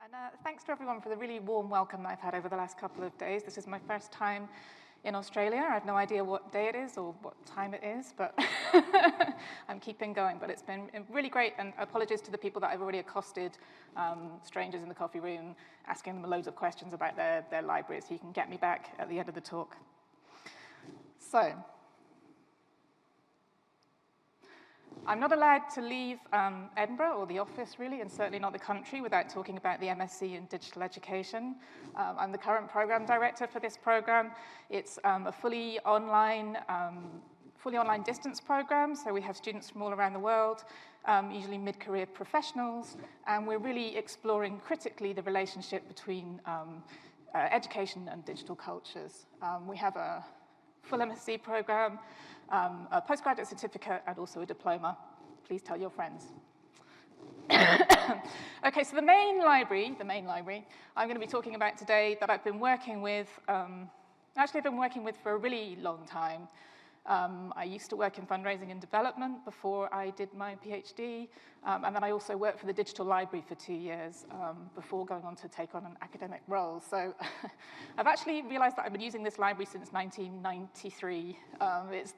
And thanks to everyone for the really warm welcome that I've had over the last couple of days. This is my first time in Australia. I have no idea what day it is or what time it is, but I'm keeping going. But it's been really great, and apologies to the people that I've already accosted, strangers in the coffee room, asking them loads of questions about their libraries, so you can get me back at the end of the talk. So, I'm not allowed to leave Edinburgh, or the office really, and certainly not the country, without talking about the MSc in Digital Education. I'm the current program director for this program. It's a fully online distance program, so we have students from all around the world, usually mid-career professionals, and we're really exploring critically the relationship between education and digital cultures. We have a full MSc program, a postgraduate certificate, and also a diploma. Please tell your friends. Okay, so the main library I'm going to be talking about today that I've been working with, actually I've been working with for a really long time. I used to work in fundraising and development before I did my PhD, and then I also worked for the Digital Library for 2 years before going on to take on an academic role. So I've actually realized that I've been using this library since 1993. It's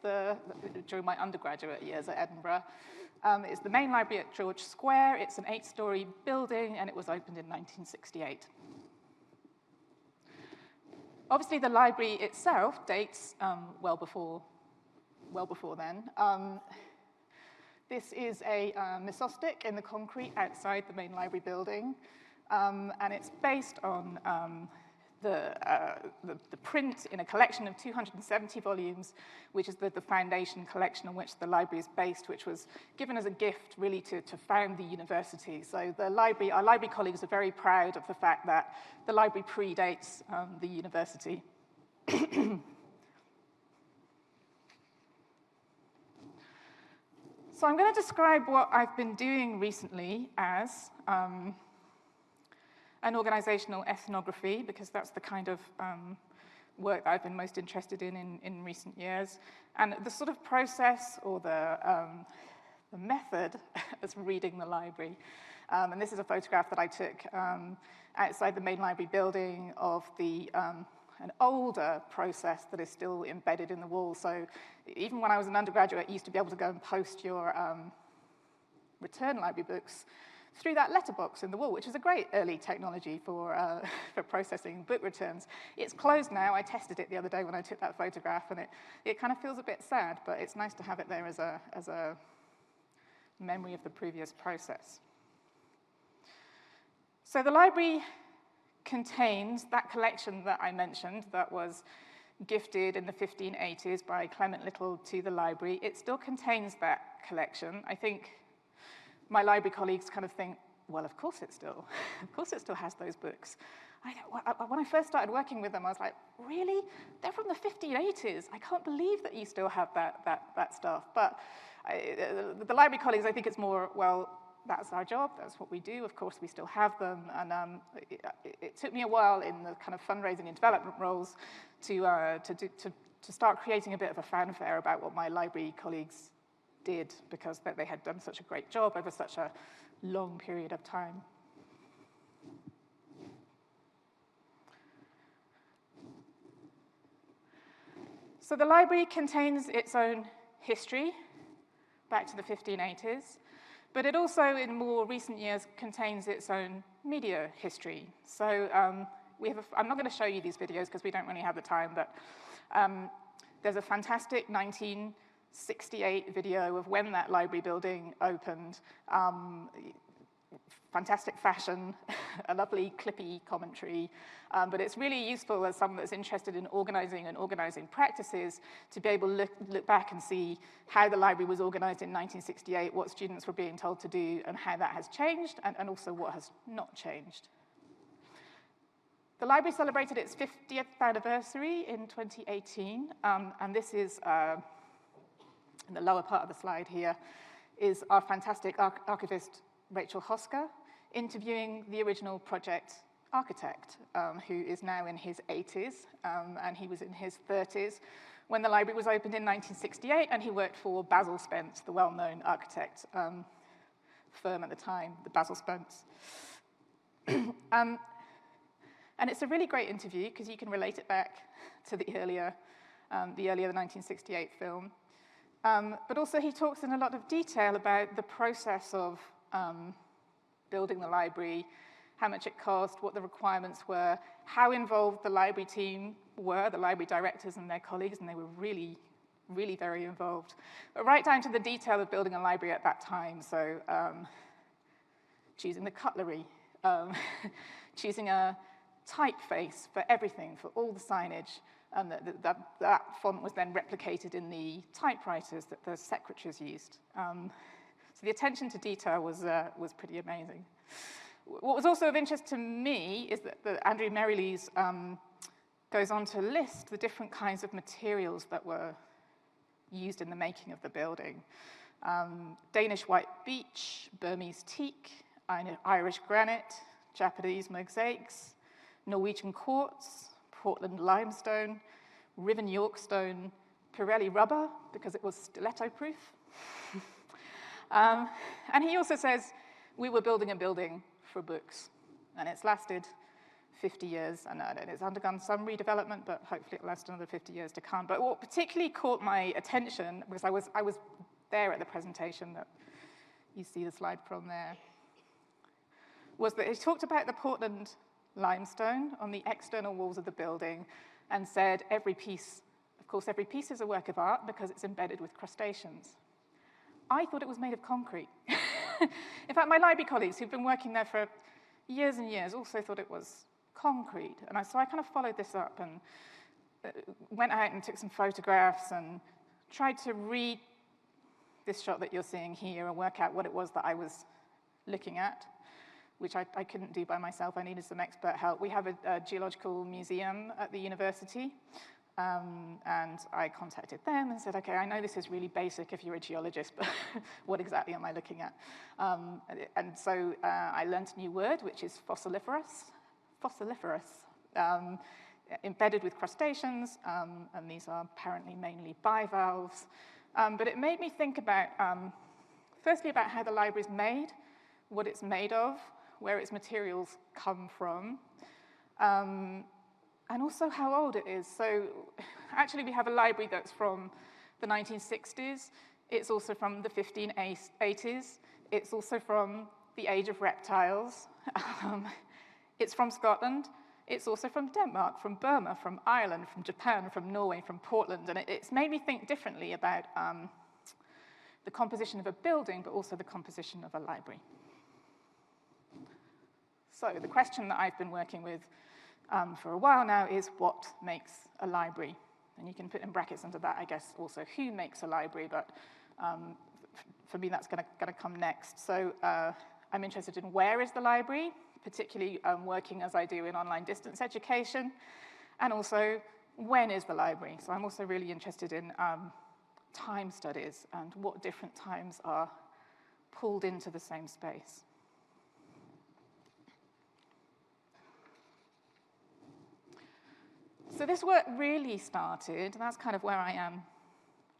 during my undergraduate years at Edinburgh. It's the main library at George Square. It's an 8-story building, and it was opened in 1968. Obviously, the library itself dates well before then. This is a mesostic in the concrete outside the main library building, and it's based on the print in a collection of 270 volumes, which is the foundation collection on which the library is based, which was given as a gift, really, to found the university. So our library colleagues are very proud of the fact that the library predates the university. So I'm going to describe what I've been doing recently as an organizational ethnography, because that's the kind of work that I've been most interested in recent years. And the sort of process or the method is reading the library. And this is a photograph that I took outside the main library building of an older process that is still embedded in the wall. So even when I was an undergraduate, you used to be able to go and post your return library books through that letterbox in the wall, which is a great early technology for processing book returns. It's closed now. I tested it the other day when I took that photograph, and it kind of feels a bit sad, but it's nice to have it there as a memory of the previous process. So the library contains that collection that I mentioned that was gifted in the 1580s by Clement Little to the library. It still contains that collection. I think my library colleagues kind of think, well, of course it still has those books. When I first started working with them, I was like, really? They're from the 1580s. I can't believe that you still have that stuff. But the library colleagues, I think it's more, well, that's our job, that's what we do, of course we still have them, and it took me a while in the kind of fundraising and development roles to start creating a bit of a fanfare about what my library colleagues did, because they had done such a great job over such a long period of time. So the library contains its own history back to the 1580s. But it also, in more recent years, contains its own media history. So I'm not going to show you these videos because we don't really have the time, but there's a fantastic 1968 video of when that library building opened. Fantastic fashion, a lovely clippy commentary, but it's really useful as someone that's interested in organizing practices to be able to look back and see how the library was organized in 1968, what students were being told to do, and how that has changed, and also what has not changed. The library celebrated its 50th anniversary in 2018, and this is, in the lower part of the slide here, is our fantastic archivist, Rachel Hosker, interviewing the original project architect, who is now in his 80s, and he was in his 30s when the library was opened in 1968, and he worked for Basil Spence, the well-known architect firm at the time, the Basil Spence. And it's a really great interview because you can relate it back to the earlier 1968 film. But also he talks in a lot of detail about the process of building the library, how much it cost, what the requirements were, how involved the library team were, the library directors and their colleagues, and they were really, really very involved. But right down to the detail of building a library at that time, so choosing the cutlery, choosing a typeface for everything, for all the signage, and that font was then replicated in the typewriters that the secretaries used. So the attention to detail was pretty amazing. What was also of interest to me is that Andrew Merrilees goes on to list the different kinds of materials that were used in the making of the building. Danish white beech, Burmese teak, Irish granite, Japanese mosaics, Norwegian quartz, Portland limestone, Riven York stone, Pirelli rubber, because it was stiletto-proof. And he also says, we were building a building for books, and it's lasted 50 years, and it's undergone some redevelopment, but hopefully it'll last another 50 years to come. But what particularly caught my attention, because I was there at the presentation that you see the slide from there, was that he talked about the Portland limestone on the external walls of the building and said every piece is a work of art because it's embedded with crustaceans. I thought it was made of concrete. In fact, my library colleagues who've been working there for years and years also thought it was concrete. And so I kind of followed this up and went out and took some photographs and tried to read this shot that you're seeing here and work out what it was that I was looking at, which I couldn't do by myself. I needed some expert help. We have a geological museum at the university, and I contacted them and said, okay, I know this is really basic if you're a geologist, but what exactly am I looking at? And so I learned a new word, which is fossiliferous, embedded with crustaceans, and these are apparently mainly bivalves. But it made me think about, firstly, about how the library is made, what it's made of, where its materials come from, and also how old it is. So actually we have a library that's from the 1960s. It's also from the 1580s. It's also from the age of reptiles. It's from Scotland. It's also from Denmark, from Burma, from Ireland, from Japan, from Norway, from Portland. And it's made me think differently about the composition of a building, but also the composition of a library. So the question that I've been working with for a while now is what makes a library? And you can put in brackets under that, I guess, also who makes a library, but for me that's going to come next. So I'm interested in where is the library, particularly working as I do in online distance education, and also when is the library? So I'm also really interested in time studies and what different times are pulled into the same space. So this work really started, and that's kind of where I am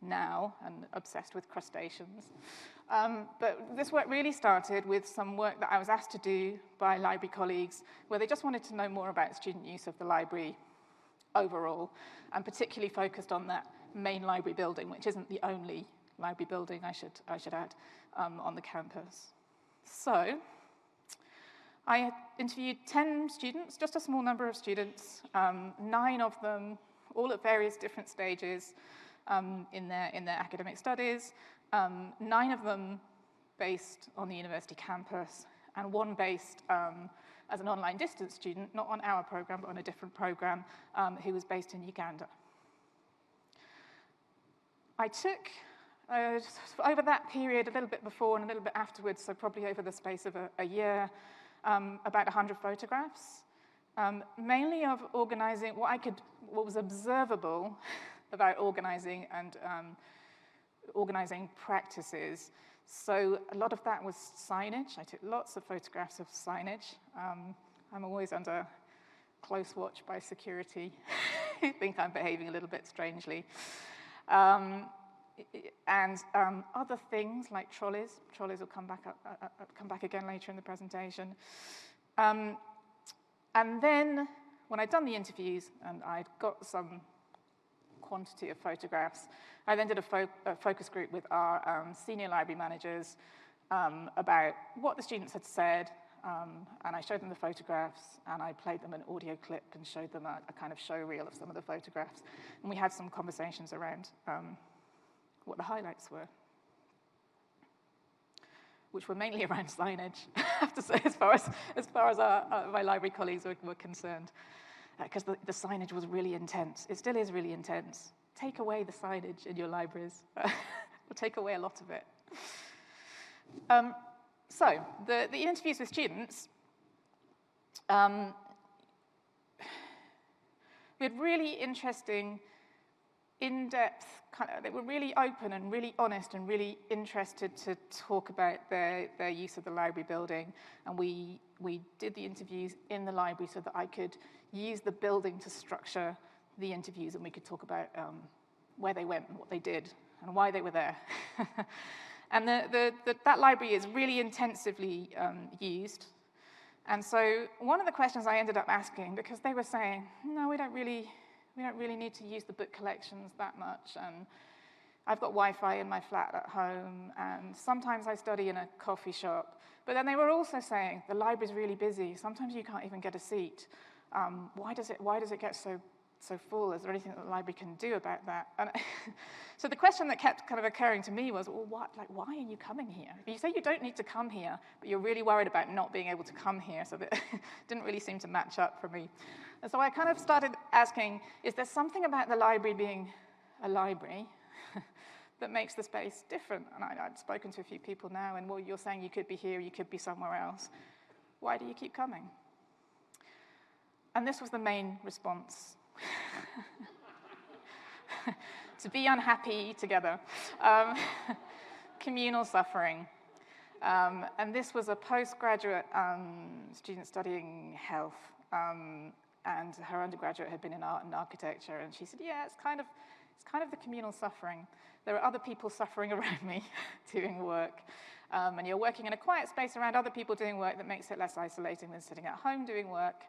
now, and obsessed with crustaceans. But this work really started with some work that I was asked to do by library colleagues, where they just wanted to know more about student use of the library overall, and particularly focused on that main library building, which isn't the only library building, I should add, on the campus. So I interviewed 10 students, just a small number of students, 9 of them, all at various different stages in their academic studies, 9 of them based on the university campus, and 1 based as an online distance student, not on our program, but on a different program, who was based in Uganda. I took, over that period, a little bit before and a little bit afterwards, so probably over the space of a year, about 100 photographs, mainly of organizing what was observable about organizing and organizing practices. So a lot of that was signage. I took lots of photographs of signage. I'm always under close watch by security. I think I'm behaving a little bit strangely. And other things like trolleys. Trolleys will come back again later in the presentation. And then, when I'd done the interviews and I'd got some quantity of photographs, I then did a focus group with our senior library managers about what the students had said, and I showed them the photographs, and I played them an audio clip and showed them a kind of show reel of some of the photographs. And we had some conversations around what the highlights were, which were mainly around signage, I have to say, as far as my library colleagues were concerned, because the signage was really intense. It still is really intense. Take away the signage in your libraries, or take away a lot of it. So the interviews with students, we had really interesting, in-depth, they were really open and really honest and really interested to talk about their use of the library building. And we did the interviews in the library so that I could use the building to structure the interviews, and we could talk about where they went and what they did and why they were there. And that library is really intensively used. And so one of the questions I ended up asking, because they were saying, no, we don't really need to use the book collections that much, and I've got Wi-Fi in my flat at home, and sometimes I study in a coffee shop. But then they were also saying, the library's really busy, sometimes you can't even get a seat. Why does it get so full? Is there anything that the library can do about that? And so the question that kept kind of occurring to me was, well, why are you coming here? You say you don't need to come here, but you're really worried about not being able to come here, so that didn't really seem to match up for me. And so I kind of started asking, is there something about the library being a library that makes the space different? And I'd spoken to a few people now, and well, you're saying you could be here, you could be somewhere else. Why do you keep coming? And this was the main response. To be unhappy together. Communal suffering. And this was a postgraduate student studying health. And her undergraduate had been in art and architecture, and she said, yeah, it's kind of the communal suffering. There are other people suffering around me doing work. And you're working in a quiet space around other people doing work that makes it less isolating than sitting at home doing work.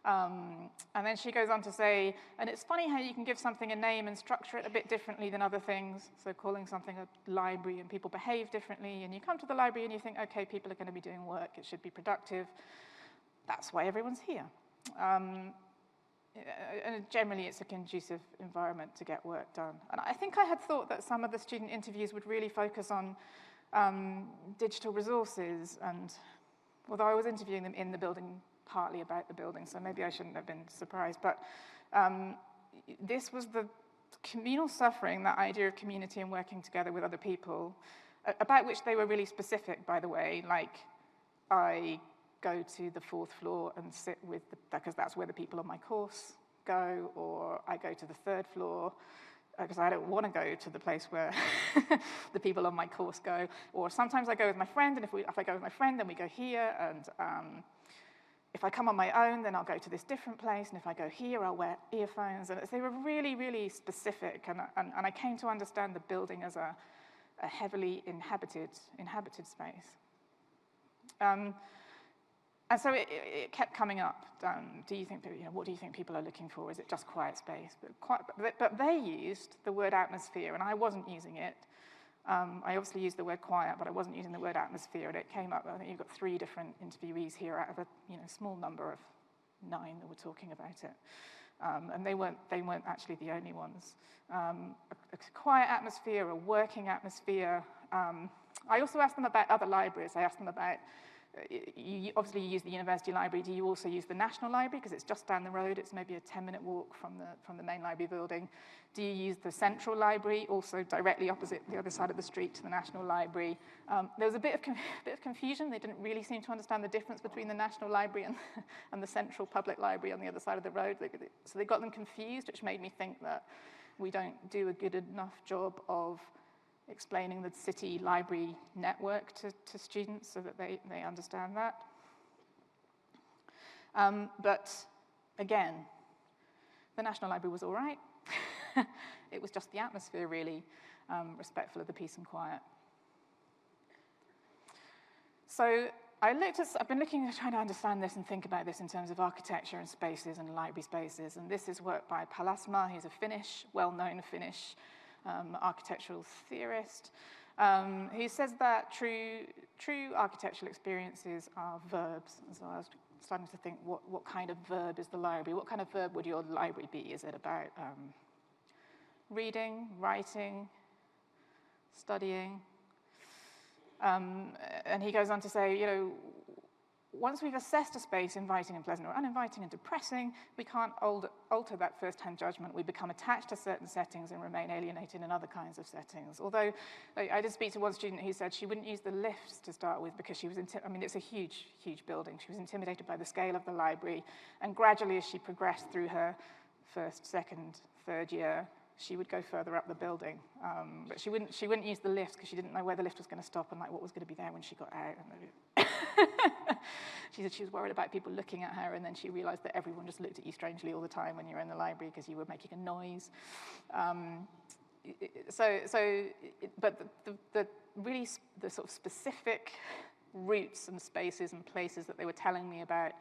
And then she goes on to say, and it's funny how you can give something a name and structure it a bit differently than other things. So calling something a library, and people behave differently, and you come to the library and you think, okay, people are going to be doing work, it should be productive. That's why everyone's here. And generally, it's a conducive environment to get work done. And I think I had thought that some of the student interviews would really focus on digital resources, and although I was interviewing them in the building, partly about the building, so maybe I shouldn't have been surprised. But this was the communal suffering, that idea of community and working together with other people, about which they were really specific, by the way. Like, I go to the 4th floor and sit with, because that's where the people on my course go, or I go to the 3rd floor, because I don't want to go to the place where the people on my course go. Or sometimes I go with my friend, and if I go with my friend, then we go here, and if I come on my own, then I'll go to this different place, and if I go here, I'll wear earphones. And they were really, really specific, and I came to understand the building as a heavily inhabited space. And so it kept coming up. Do you think, what do you think people are looking for? Is it just quiet space? But they used the word atmosphere, and I wasn't using it. I obviously used the word quiet, but I wasn't using the word atmosphere, and it came up. I think you've got 3 different interviewees here out of a small number of 9 that were talking about it, and they weren't actually the only ones. A quiet atmosphere, a working atmosphere. I also asked them about other libraries. I asked them about, you obviously use the university library. Do you also use the National Library? Because it's just down the road. It's maybe a 10-minute walk from the main library building. Do you use the Central Library, also directly opposite the other side of the street to the National Library? There was a bit of confusion. They didn't really seem to understand the difference between the National Library and the Central Public Library on the other side of the road. So they got them confused, which made me think that we don't do a good enough job of explaining the city library network to students so that they understand that. But again, the National Library was all right. It was just the atmosphere, really, respectful of the peace and quiet. So I've been trying to understand this and think about this in terms of architecture and spaces and library spaces, and this is work by Palasma. He's a well-known Finnish architectural theorist, who says that true architectural experiences are verbs. And so I was starting to think, what kind of verb is the library? What kind of verb would your library be? Is it about reading, writing, studying? And he goes on to say, once we've assessed a space inviting and pleasant or uninviting and depressing, we can't alter that first-hand judgment. We become attached to certain settings and remain alienated in other kinds of settings. Although I did speak to one student who said she wouldn't use the lifts to start with because she was, it's a huge, huge building. She was intimidated by the scale of the library. And gradually, as she progressed through her first, second, third year, she would go further up the building. But she wouldn't use the lift because she didn't know where the lift was going to stop and what was going to be there when she got out. She said she was worried about people looking at her, and then she realized that everyone just looked at you strangely all the time when you were in the library because you were making a noise. But the sort of specific routes and spaces and places that they were telling me about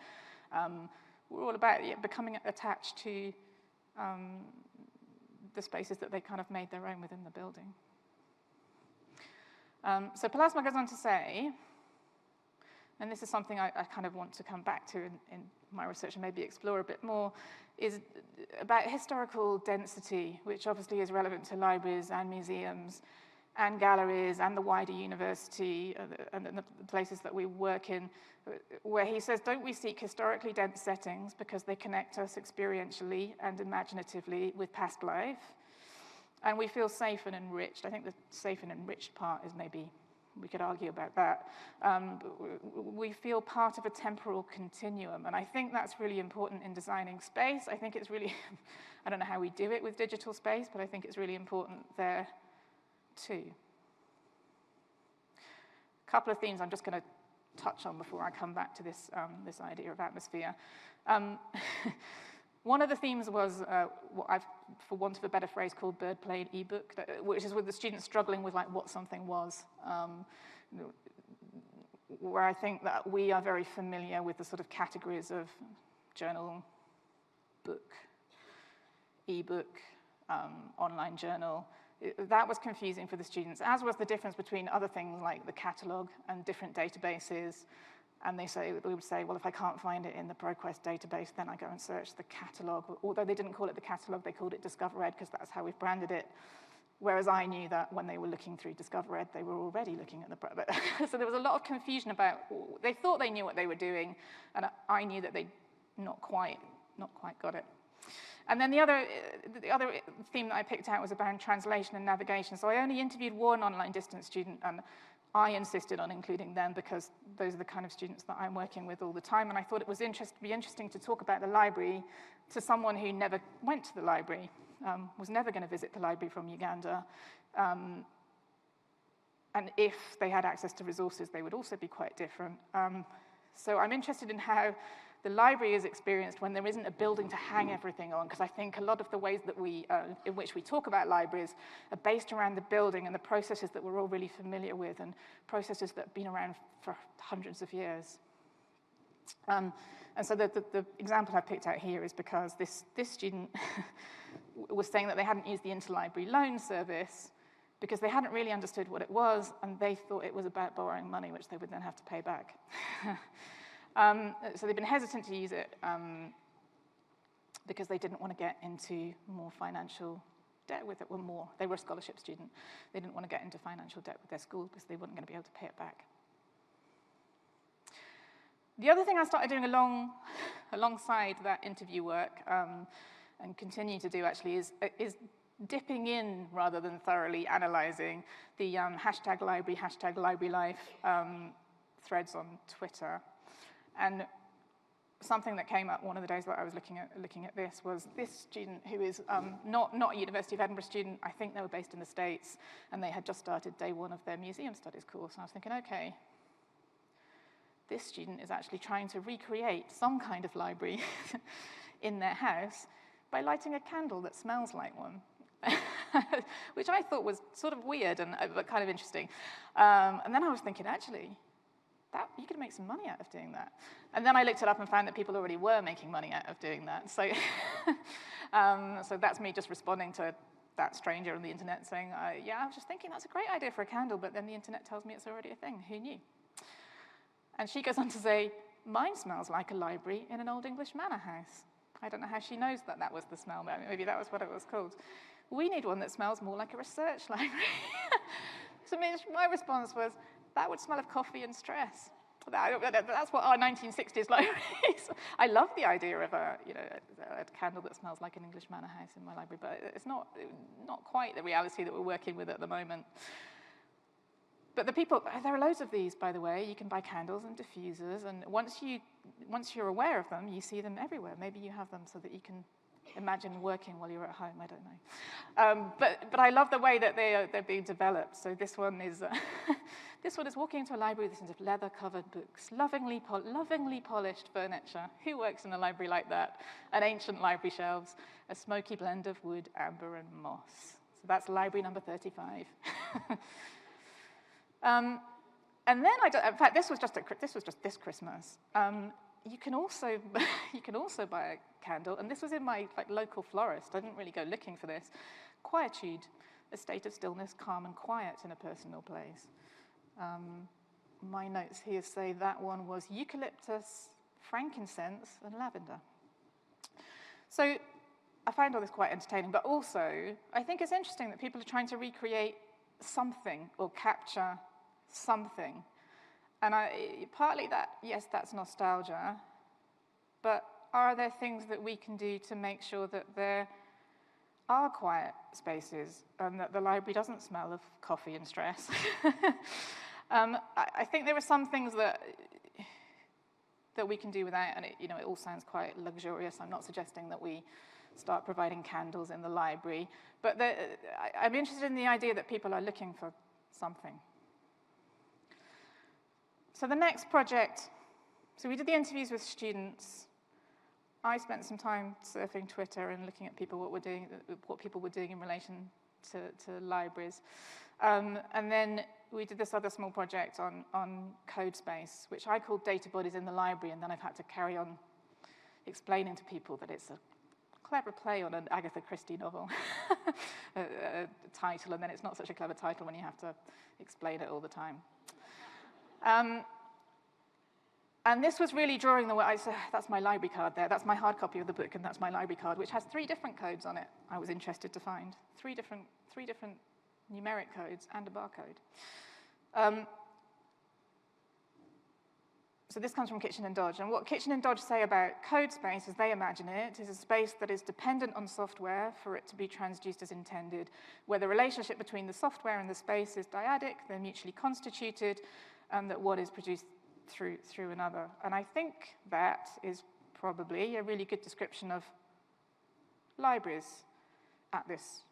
were all about becoming attached to the spaces that they kind of made their own within the building. So Palasma goes on to say, and this is something I kind of want to come back to in my research and maybe explore a bit more, is about historical density, which obviously is relevant to libraries and museums and galleries and the wider university and the places that we work in, where he says, don't we seek historically dense settings because they connect us experientially and imaginatively with past life? And we feel safe and enriched. I think the safe and enriched part is maybe, we could argue about that. We feel part of a temporal continuum, and I think that's really important in designing space. I think it's really, I don't know how we do it with digital space, but I think it's really important there too. A couple of themes I'm just going to touch on before I come back to this, this idea of atmosphere. One of the themes was what I've, for want of a better phrase, called bird played ebook, which is with the students struggling with what something was, where I think that we are very familiar with the sort of categories of journal, book, ebook, online journal. That was confusing for the students, as was the difference between other things like the catalog and different databases. And we would say, well, if I can't find it in the ProQuest database, then I go and search the catalog. Although they didn't call it the catalog, they called it DiscoverEd because that's how we've branded it. Whereas I knew that when they were looking through DiscoverEd, they were already looking at the... So there was a lot of confusion about, they thought they knew what they were doing, and I knew that they'd not quite got it. And then the other theme that I picked out was about translation and navigation. So I only interviewed one online distance student, and I insisted on including them because those are the kind of students that I'm working with all the time, and I thought it was be interesting to talk about the library to someone who never went to the library, was never going to visit the library from Uganda, and if they had access to resources, they would also be quite different. So I'm interested in how the library is experienced when there isn't a building to hang everything on, because I think a lot of the ways that in which we talk about libraries are based around the building and the processes that we're all really familiar with and processes that have been around for hundreds of years. And so the example I picked out here is because this student was saying that they hadn't used the interlibrary loan service because they hadn't really understood what it was, and they thought it was about borrowing money, which they would then have to pay back. So they've been hesitant to use it because they didn't want to get into more financial debt with it, they were a scholarship student. They didn't want to get into financial debt with their school because they weren't going to be able to pay it back. The other thing I started doing alongside that interview work, and continue to do actually, is dipping in rather than thoroughly analyzing the #library_life threads on Twitter. And something that came up one of the days that I was looking at this was this student who is not a University of Edinburgh student. I think they were based in the States, and they had just started day one of their museum studies course. And I was thinking, okay, this student is actually trying to recreate some kind of library in their house by lighting a candle that smells like one. Which I thought was sort of weird but kind of interesting. And then I was thinking, actually, you could make some money out of doing that. And then I looked it up and found that people already were making money out of doing that. So, so that's me just responding to that stranger on the internet saying, yeah, I was just thinking that's a great idea for a candle, but then the internet tells me it's already a thing. Who knew? And she goes on to say, mine smells like a library in an old English manor house. I don't know how she knows that that was the smell, but maybe that was what it was called. We need one that smells more like a research library. So my response was, that would smell of coffee and stress. That's what our 1960s libraries. I love the idea of a candle that smells like an English manor house in my library, but it's not quite the reality that we're working with at the moment. But there are loads of these, by the way. You can buy candles and diffusers, and once you're aware of them, you see them everywhere. Maybe you have them so that you can imagine working while you're at home. I don't know. But I love the way that they're being developed. So this one is walking into a library with of leather-covered books, lovingly polished furniture. Who works in a library like that? An ancient library shelves, a smoky blend of wood, amber, and moss. So that's library number 35. And then in fact, this was just this Christmas. You can also buy a candle, and this was in my local florist. I didn't really go looking for this. Quietude, a state of stillness, calm and quiet in a personal place. My notes here say that one was eucalyptus, frankincense, and lavender. So I find all this quite entertaining, but also I think it's interesting that people are trying to recreate something or capture something. And partly that, yes, that's nostalgia, but are there things that we can do to make sure that there are quiet spaces and that the library doesn't smell of coffee and stress? I think there are some things that we can do without, and it all sounds quite luxurious. I'm not suggesting that we start providing candles in the library, but I'm interested in the idea that people are looking for something. So the next project, so we did the interviews with students. I spent some time surfing Twitter and looking at what people were doing in relation to libraries. And then we did this other small project on code space, which I called Data Bodies in the Library, and then I've had to carry on explaining to people that it's a clever play on an Agatha Christie novel a title, and then it's not such a clever title when you have to explain it all the time. And this was really drawing the way. That's my library card there. That's my hard copy of the book, and that's my library card, which has 3 different codes on it. I was interested to find 3 different numeric codes and a barcode. So this comes from Kitchen and Dodge. And what Kitchen and Dodge say about code space, as they imagine it, is a space that is dependent on software for it to be transduced as intended, where the relationship between the software and the space is dyadic, they're mutually constituted, and that one is produced through another. And I think that is probably a really good description of libraries at this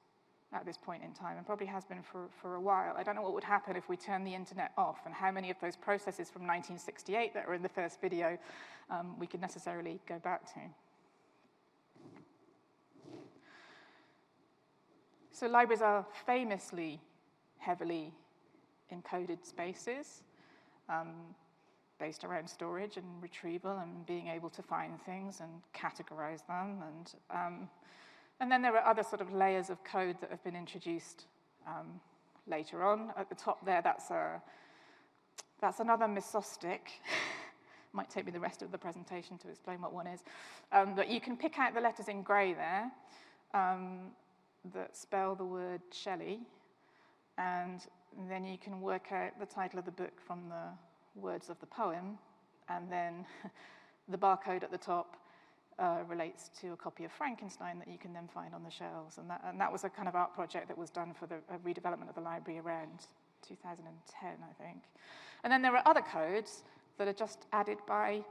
point in time, and probably has been for a while. I don't know what would happen if we turned the internet off, and how many of those processes from 1968 that were in the first video we could necessarily go back to. So libraries are famously heavily encoded spaces, based around storage and retrieval and being able to find things and categorize them. And then there are other sort of layers of code that have been introduced later on. At the top there, that's another mesostic. Might take me the rest of the presentation to explain what one is. But you can pick out the letters in gray there that spell the word Shelley, and then you can work out the title of the book from the words of the poem, and then the barcode at the top relates to a copy of Frankenstein that you can then find on the shelves. And that was a kind of art project that was done for the redevelopment of the library around 2010, I think. And then there are other codes that are just added by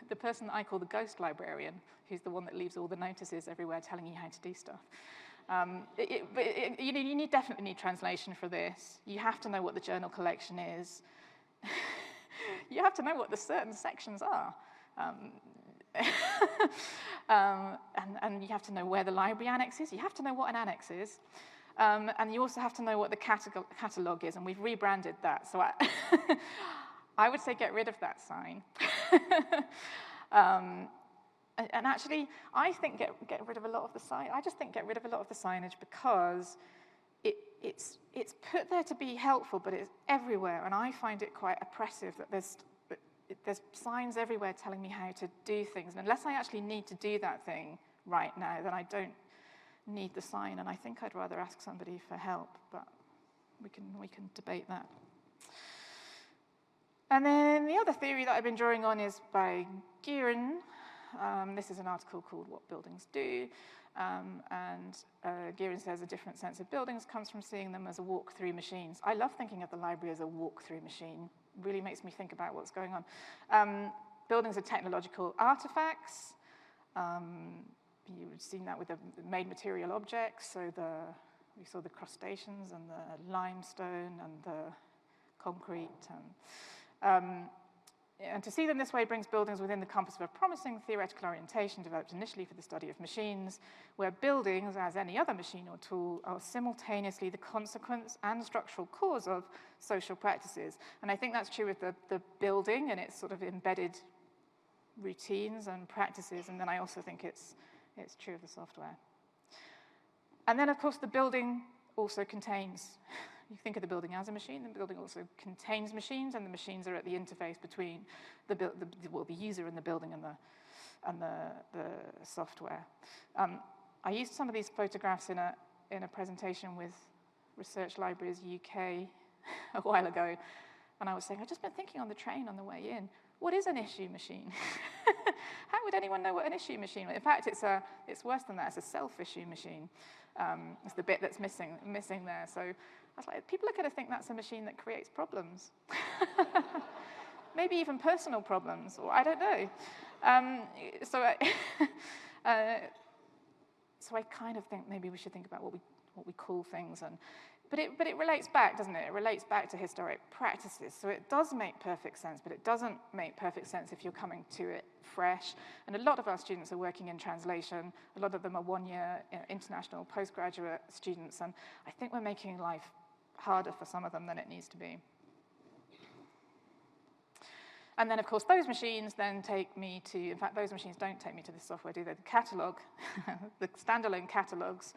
the person that I call the ghost librarian, who's the one that leaves all the notices everywhere telling you how to do stuff. You definitely need translation for this. You have to know what the journal collection is. You have to know what the certain sections are. And you have to know where the library annex is. You have to know what an annex is. And you also have to know what the catalogue is, and we've rebranded that. So I would say get rid of that sign. And actually, I think get rid of a lot of the sign. I just think get rid of a lot of the signage because it's put there to be helpful, but it's everywhere, and I find it quite oppressive that there's signs everywhere telling me how to do things. And unless I actually need to do that thing right now, then I don't need the sign. And I think I'd rather ask somebody for help, but we can debate that. And then the other theory that I've been drawing on is by Gearin. This is an article called What Buildings Do. Gearin says a different sense of buildings comes from seeing them as a walk-through machines. I love thinking of the library as a walk-through machine. It really makes me think about what's going on. Buildings are technological artifacts. You've seen that with the made material objects. So we saw the crustaceans and the limestone and the concrete. And to see them this way brings buildings within the compass of a promising theoretical orientation developed initially for the study of machines, where buildings, as any other machine or tool, are simultaneously the consequence and structural cause of social practices. And I think that's true with the building and its sort of embedded routines and practices, and then I also think it's true of the software. And then, of course, the building also contains, you think of the building as a machine, the building also contains machines, and the machines are at the interface between the user and the building and the software. I used some of these photographs in a presentation with Research Libraries UK a while ago, and I was saying, I've just been thinking on the train on the way in, what is an issue machine? How would anyone know what an issue machine is? In fact, it's worse than that. It's a self-issue machine. It's the bit that's missing there. So I was like, people are going to think that's a machine that creates problems. Maybe even personal problems, or I don't know. So I kind of think maybe we should think about what we call things. But it relates back, doesn't it? It relates back to historic practices. So it does make perfect sense, but it doesn't make perfect sense if you're coming to it fresh. And a lot of our students are working in translation. A lot of them are one-year international postgraduate students. And I think we're making life harder for some of them than it needs to be. And then, of course, those machines then take me to, in fact, those machines don't take me to the software, do they? The catalog, the standalone catalogs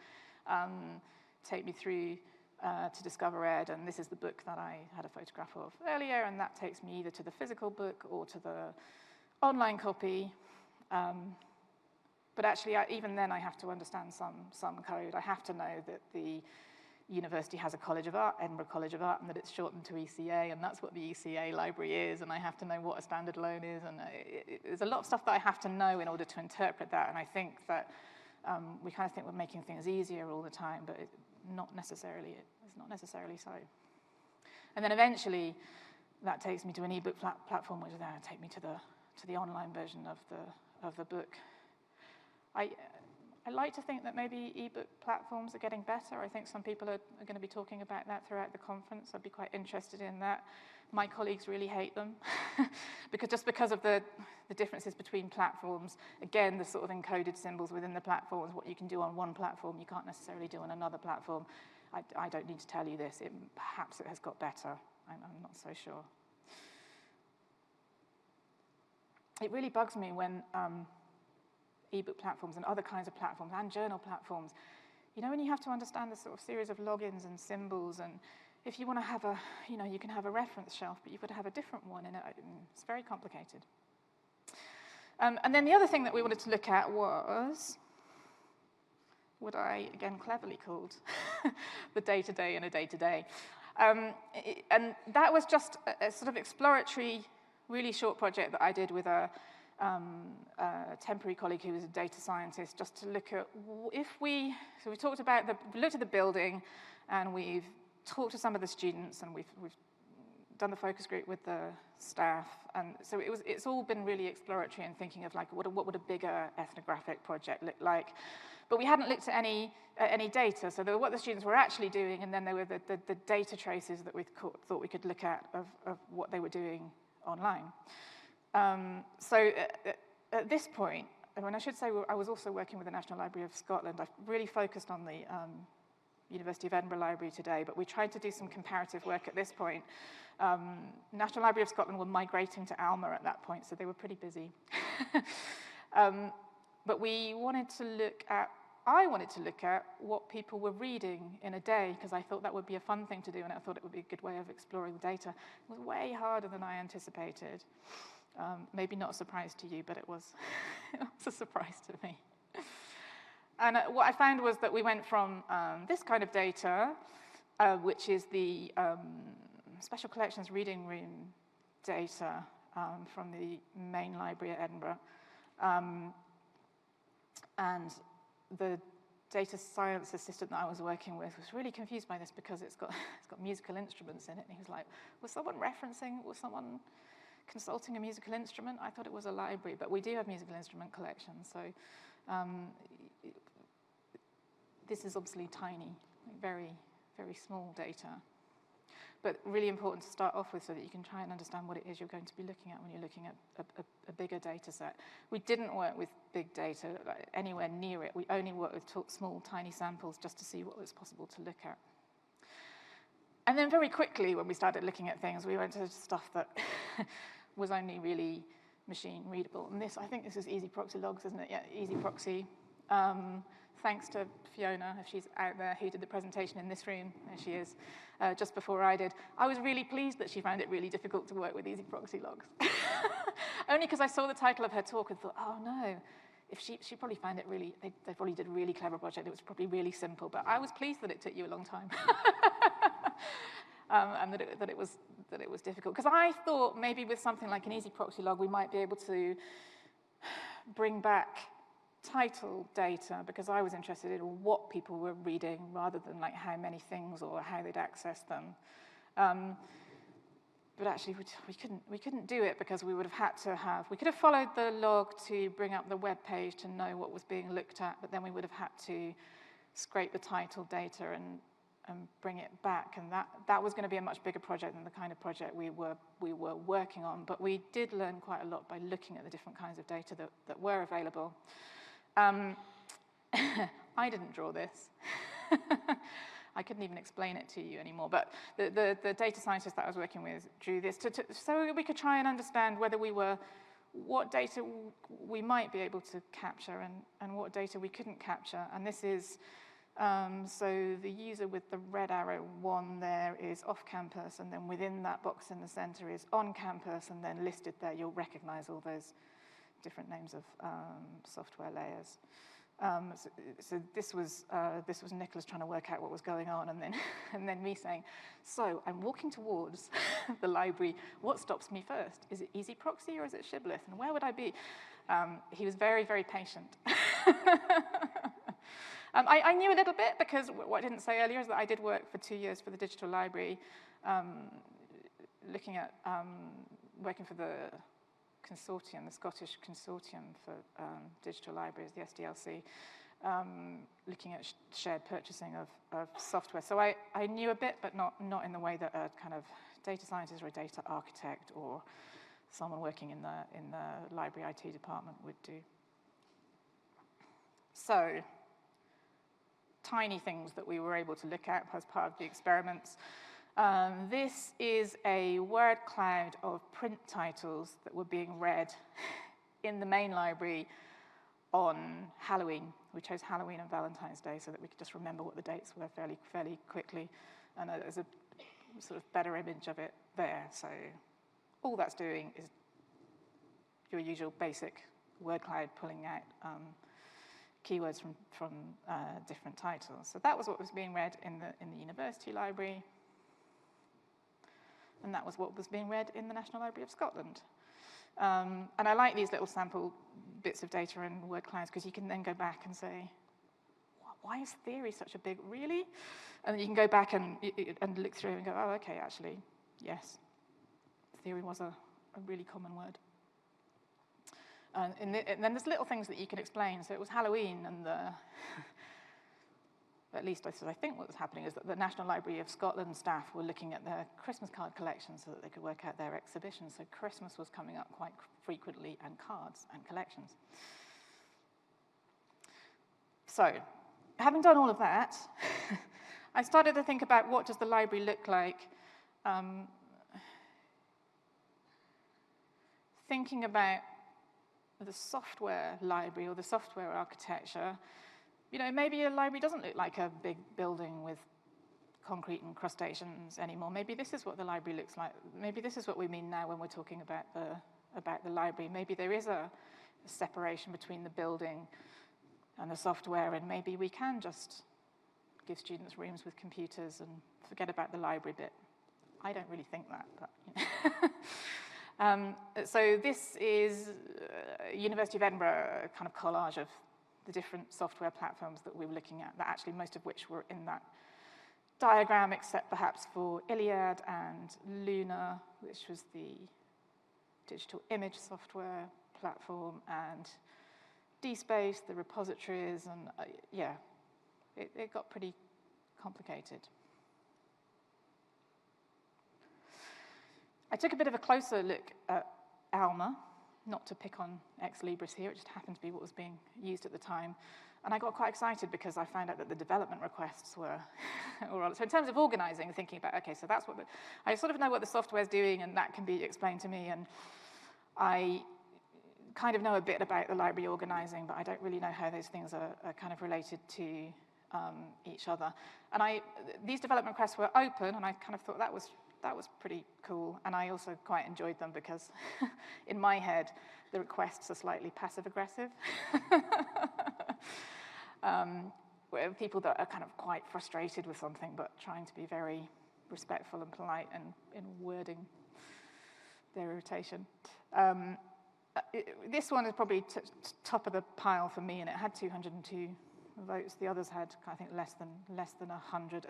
take me through to Discover Ed, and this is the book that I had a photograph of earlier, and that takes me either to the physical book or to the online copy. But actually, even then, I have to understand some code. I have to know that the university has a College of Art, Edinburgh College of Art, and that it's shortened to ECA, and that's what the ECA library is, and I have to know what a standard loan is, and there's a lot of stuff that I have to know in order to interpret that, and I think that we kind of think we're making things easier all the time, but it's not necessarily so. And then eventually, that takes me to an ebook platform, which will then take me to the online version of the book. I like to think that maybe ebook platforms are getting better. I think some people are going to be talking about that throughout the conference. I'd be quite interested in that. My colleagues really hate them because of the differences between platforms. Again, the sort of encoded symbols within the platforms, what you can do on one platform, you can't necessarily do on another platform. I don't need to tell you this. Perhaps it has got better. I'm not so sure. It really bugs me when ebook platforms and other kinds of platforms and journal platforms, when you have to understand the sort of series of logins and symbols, and if you want to have you can have a reference shelf, but you've got to have a different one, and it's very complicated. And then the other thing that we wanted to look at was what I, again, cleverly called the day-to-day in a day-to-day. And that was just a sort of exploratory, really short project that I did with a temporary colleague who was a data scientist, just to look at we looked at the building, and we've talked to some of the students, and we've done the focus group with the staff, and so it's all been really exploratory and thinking of like what would a bigger ethnographic project look like. But we hadn't looked at any data, so there were what the students were actually doing, and then there were the data traces that we thought we could look at of what they were doing online. So at this point, and I should say I was also working with the National Library of Scotland, I've really focused on University of Edinburgh Library today, but we tried to do some comparative work at this point. National Library of Scotland were migrating to Alma at that point, so they were pretty busy. But I wanted to look at what people were reading in a day, because I thought that would be a fun thing to do, and I thought it would be a good way of exploring the data. It was way harder than I anticipated. Maybe not a surprise to you, but it was, it was a surprise to me. And what I found was that we went from this kind of data, which is the Special Collections Reading Room data from the main library at Edinburgh. And the data science assistant that I was working with was really confused by this because it's got musical instruments in it. And he was like, was someone consulting a musical instrument? I thought it was a library, but we do have musical instrument collections. So this is obviously tiny, very, very small data, but really important to start off with so that you can try and understand what it is you're going to be looking at when you're looking at a bigger data set. We didn't work with big data anywhere near it. We only worked with small, tiny samples just to see what was possible to look at. And then very quickly, when we started looking at things, we went to stuff that was only really machine readable. And I think this is Easy Proxy logs, isn't it? Yeah, Easy Proxy. Thanks to Fiona, if she's out there, who did the presentation in this room. There she is, just before I did. I was really pleased that she found it really difficult to work with Easy Proxy logs. Only because I saw the title of her talk and thought, oh no, if she probably found it really, they probably did a really clever project. It was probably really simple, but I was pleased that it took you a long time. And that it was difficult. Because I thought maybe with something like an Easy Proxy log, we might be able to bring back title data, because I was interested in what people were reading rather than like how many things or how they'd access them. But actually we couldn't do it because we could have followed the log to bring up the web page to know what was being looked at, but then we would have had to scrape the title data and bring it back, and that was going to be a much bigger project than the kind of project we were working on. But we did learn quite a lot by looking at the different kinds of data that were available. I didn't draw this. I couldn't even explain it to you anymore, but the data scientist that I was working with drew this so we could try and understand what data we might be able to capture and what data we couldn't capture. And this is, so the user with the red arrow one there is off campus, and then within that box in the center is on campus, and then listed there you'll recognize all those different names of software layers. So this was Nicholas trying to work out what was going on, and then me saying, so I'm walking towards the library. What stops me first? Is it Easy Proxy or is it Shibboleth? And where would I be? He was very, very patient. I knew a little bit because what I didn't say earlier is that I did work for 2 years for the Digital Library, looking at working for the consortium, the Scottish Consortium for Digital Libraries, the SDLC, looking at shared purchasing of software. So I knew a bit, but not in the way that a kind of data scientist or a data architect or someone working in the library IT department would do. So, tiny things that we were able to look at as part of the experiments. This is a word cloud of print titles that were being read in the main library on Halloween. We chose Halloween and Valentine's Day so that we could just remember what the dates were fairly quickly. And there's a sort of better image of it there. So all that's doing is your usual basic word cloud pulling out keywords from different titles. So that was what was being read in the university library. And that was what was being read in the National Library of Scotland. And I like these little sample bits of data and word clouds because you can then go back and say, why is theory such a big, really? And you can go back and look through and go, oh, okay, actually, yes. Theory was a really common word. And then there's little things that you can explain. So it was Halloween, and at least I think what was happening is that the National Library of Scotland staff were looking at their Christmas card collection so that they could work out their exhibition. So Christmas was coming up quite frequently, and cards and collections. So, having done all of that, I started to think about what does the library look like, thinking about the software library or the software architecture. You know, maybe a library doesn't look like a big building with concrete and crustaceans anymore. Maybe this is what the library looks like. Maybe this is what we mean now when we're talking about the library. Maybe there is a separation between the building and the software, and maybe we can just give students rooms with computers and forget about the library bit. I don't really think that, but you know. So this is University of Edinburgh kind of collage of the different software platforms that we were looking at, that actually most of which were in that diagram, except perhaps for Iliad and Luna, which was the digital image software platform, and DSpace, the repositories, and yeah, it got pretty complicated. I took a bit of a closer look at Alma, not to pick on Ex Libris here, it just happened to be what was being used at the time. And I got quite excited because I found out that the development requests were, so in terms of organizing, thinking about, okay, so that's what, I sort of know what the software's doing and that can be explained to me, and I kind of know a bit about the library organizing, but I don't really know how those things are kind of related to each other. And these development requests were open, and I kind of thought that was pretty cool, and I also quite enjoyed them because in my head, the requests are slightly passive-aggressive. Where people that are kind of quite frustrated with something, but trying to be very respectful and polite and in wording their irritation. This one is probably top of the pile for me, and it had 202 votes. The others had, I think, less than 100.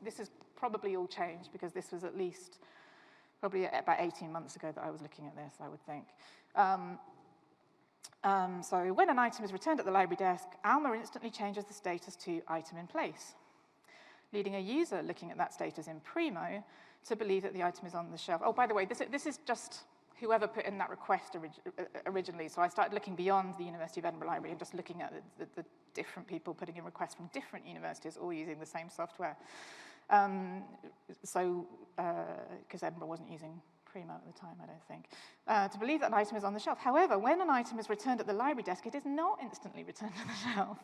This is probably all changed because this was at least probably about 18 months ago that I was looking at this, I would think. So when an item is returned at the library desk, Alma instantly changes the status to item in place, leading a user looking at that status in Primo to believe that the item is on the shelf. Oh, by the way, this is just whoever put in that request originally. So I started looking beyond the University of Edinburgh Library and just looking at the different people putting in requests from different universities, all using the same software. Because Edinburgh wasn't using Primo at the time, I don't think, to believe that an item is on the shelf. However, when an item is returned at the library desk, it is not instantly returned to the shelf.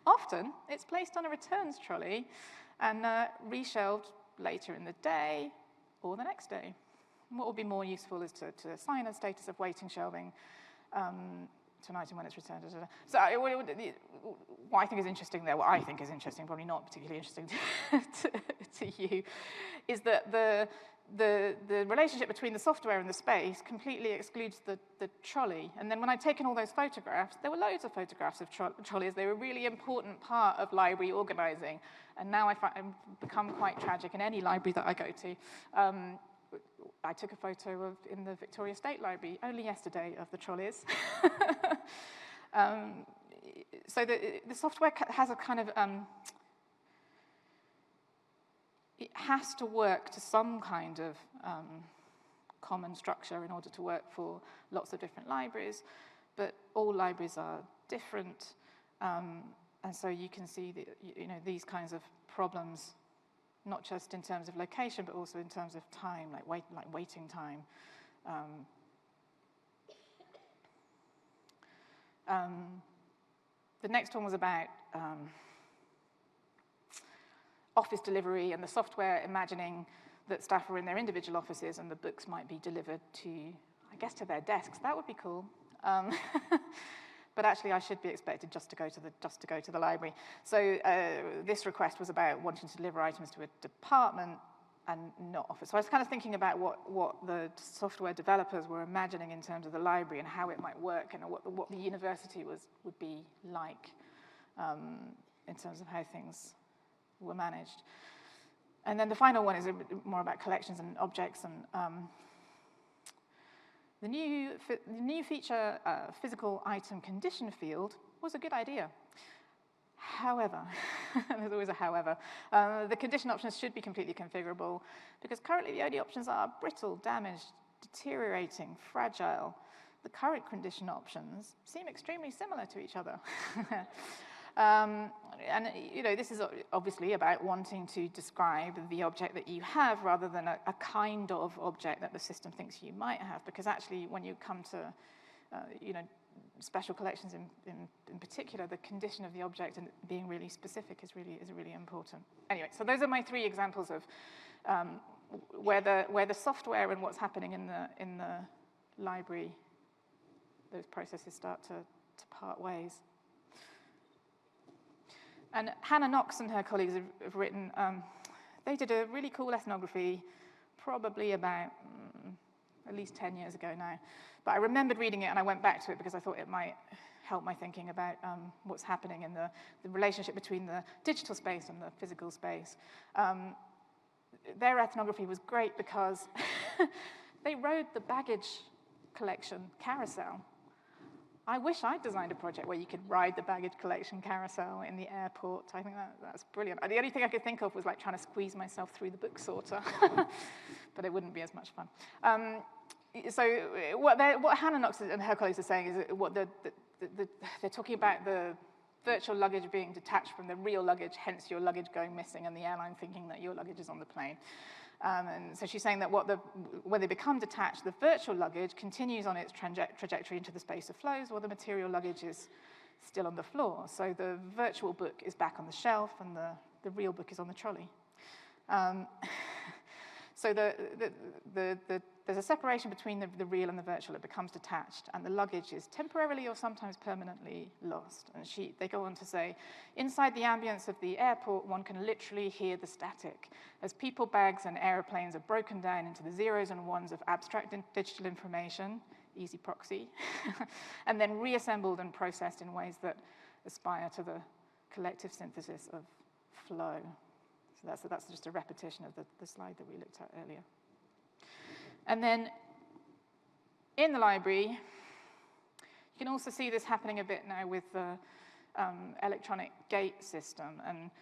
Often, it's placed on a returns trolley and reshelved later in the day or the next day. And what would be more useful is to assign a status of waiting shelving to an item when it's returned. So what I think is interesting there, what I think is interesting, probably not particularly interesting to you, is that the relationship between the software and the space completely excludes the trolley. And then when I'd taken all those photographs, there were loads of photographs of trolleys. They were a really important part of library organizing. And now I've become quite tragic in any library that I go to. I took a photo in the Victoria State Library only yesterday of the trolleys. So the software has a kind of, it has to work to some kind of common structure in order to work for lots of different libraries, but all libraries are different, and so you can see that, these kinds of problems, not just in terms of location, but also in terms of time, like waiting time. The next one was about office delivery and the software imagining that staff were in their individual offices and the books might be delivered to, I guess, to their desks. That would be cool. But actually, I should be expected just to go to the library. So this request was about wanting to deliver items to a department and not office. So I was kind of thinking about what the software developers were imagining in terms of the library and how it might work, and what the university would be like in terms of how things were managed. And then the final one is more about collections and objects, and the new feature, physical item condition field, was a good idea. However, there's always a however, the condition options should be completely configurable because currently the only options are brittle, damaged, deteriorating, fragile. The current condition options seem extremely similar to each other. And this is obviously about wanting to describe the object that you have rather than a kind of object that the system thinks you might have, because actually when you come to special collections in particular, the condition of the object and being really specific is really important. Anyway, so those are my 3 examples of where the software and what's happening in the library, those processes start to part ways. And Hannah Knox and her colleagues have written, they did a really cool ethnography probably about at least 10 years ago now. But I remembered reading it and I went back to it because I thought it might help my thinking about what's happening in the relationship between the digital space and the physical space. Their ethnography was great because they rode the baggage collection carousel. I wish I'd designed a project where you could ride the baggage collection carousel in the airport. I think that's brilliant. The only thing I could think of was like trying to squeeze myself through the book sorter, but it wouldn't be as much fun. So what Hannah Knox and her colleagues are saying is that they're talking about the virtual luggage being detached from the real luggage, hence your luggage going missing, and the airline thinking that your luggage is on the plane. And so she's saying that when they become detached, the virtual luggage continues on its trajectory into the space of flows, while the material luggage is still on the floor. So the virtual book is back on the shelf, and the real book is on the trolley. So there's a separation between the real and the virtual. It becomes detached, and the luggage is temporarily or sometimes permanently lost. And they go on to say, inside the ambience of the airport, one can literally hear the static, as people, bags, and aeroplanes are broken down into the zeros and ones of abstract digital information, easy proxy, and then reassembled and processed in ways that aspire to the collective synthesis of flow. So that's just a repetition of the slide that we looked at earlier. And then in the library, you can also see this happening a bit now with the electronic gate system. And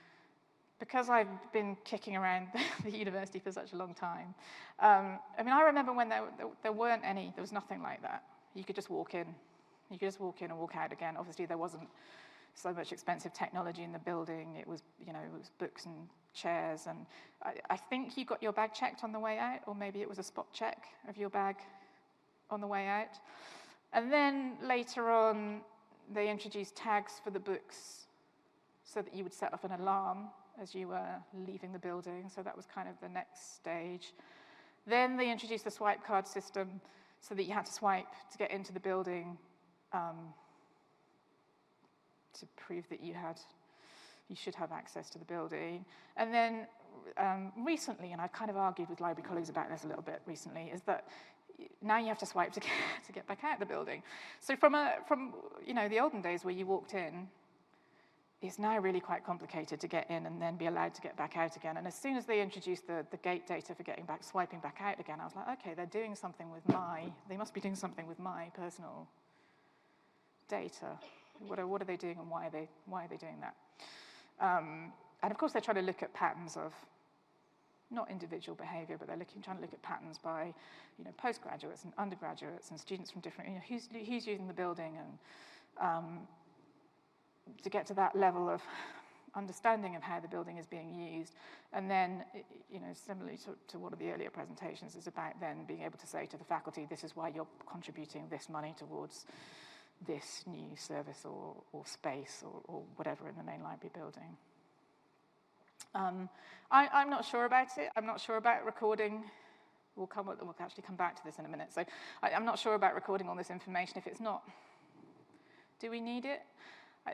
because I've been kicking around the university for such a long time, I remember when there was nothing like that. You could just walk in. You could just walk in and walk out again. Obviously, there wasn't so much expensive technology in the building. It was books and chairs, and I think you got your bag checked on the way out, or maybe it was a spot check of your bag on the way out. And then later on, they introduced tags for the books so that you would set off an alarm as you were leaving the building. So that was kind of the next stage. Then they introduced the swipe card system so that you had to swipe to get into the building to prove that you should have access to the building. And then recently, and I've kind of argued with library colleagues about this a little bit recently, is that now you have to swipe to get back out of the building. So from the olden days where you walked in, it's now really quite complicated to get in and then be allowed to get back out again. And as soon as they introduced the gate data for swiping back out again, I was like, okay, they must be doing something with my personal data. What are they doing, and why are they doing that? And of course, they're trying to look at patterns of not individual behavior, but they're trying to look at patterns by, postgraduates and undergraduates and students from different, who's using the building, and to get to that level of understanding of how the building is being used. And then, similarly to one of the earlier presentations, is about then being able to say to the faculty, this is why you're contributing this money towards this new service or space or whatever in the main library building. I'm not sure about it. I'm not sure about recording. We'll actually come back to this in a minute. So I'm not sure about recording all this information. If it's not, do we need it?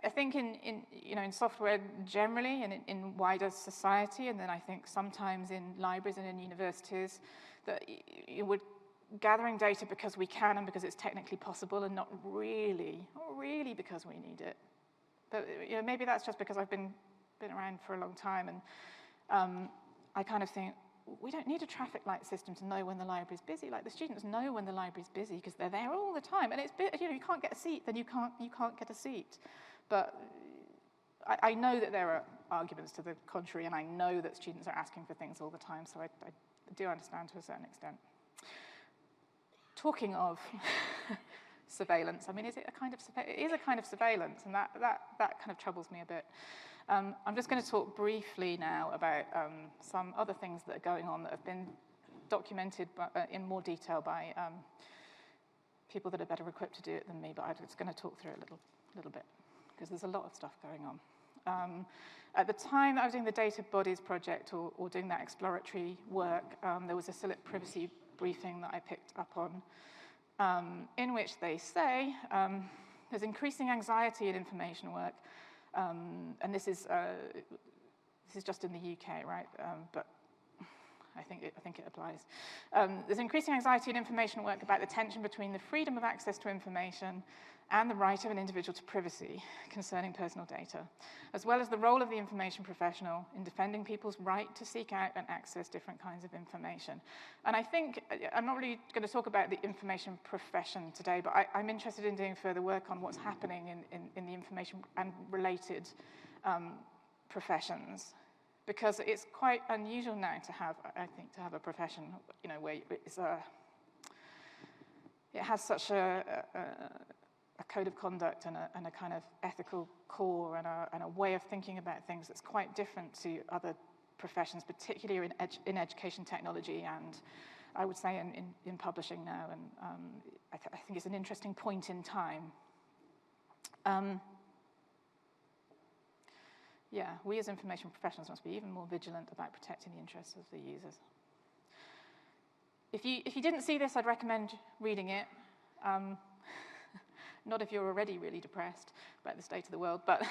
I think in software generally and in wider society, and then I think sometimes in libraries and in universities, that we're gathering data because we can and because it's technically possible, and not really because we need it. But maybe that's just because I've been around for a long time, and I kind of think we don't need a traffic light system to know when the library's busy. Like, the students know when the library's busy because they're there all the time, and it's you can't get a seat, then you can't get a seat. But I know that there are arguments to the contrary, and I know that students are asking for things all the time, so I do understand to a certain extent. Talking of surveillance. I mean, is it a kind of it is a kind of surveillance, and that kind of troubles me a bit. I'm just going to talk briefly now about some other things that are going on that have been documented in more detail by people that are better equipped to do it than me, but I'm just going to talk through it a little bit, because there's a lot of stuff going on. At the time that I was doing the Data Bodies project, or doing that exploratory work, there was a CILIP privacy briefing that I picked up on, in which they say there's increasing anxiety in information work, and this is just in the UK, right? But I think it applies. There's increasing anxiety in information work about the tension between the freedom of access to information and the right of an individual to privacy concerning personal data, as well as the role of the information professional in defending people's right to seek out and access different kinds of information. And I think, I'm not really going to talk about the information profession today, but I'm interested in doing further work on what's happening in the information and related professions, because it's quite unusual now to have, I think, a profession, where it has such a code of conduct and a kind of ethical core and a way of thinking about things that's quite different to other professions, particularly in education technology, and I would say in publishing now. And I think it's an interesting point in time. Yeah, we as information professionals must be even more vigilant about protecting the interests of the users. If you didn't see this, I'd recommend reading it. Not if you're already really depressed about the state of the world, but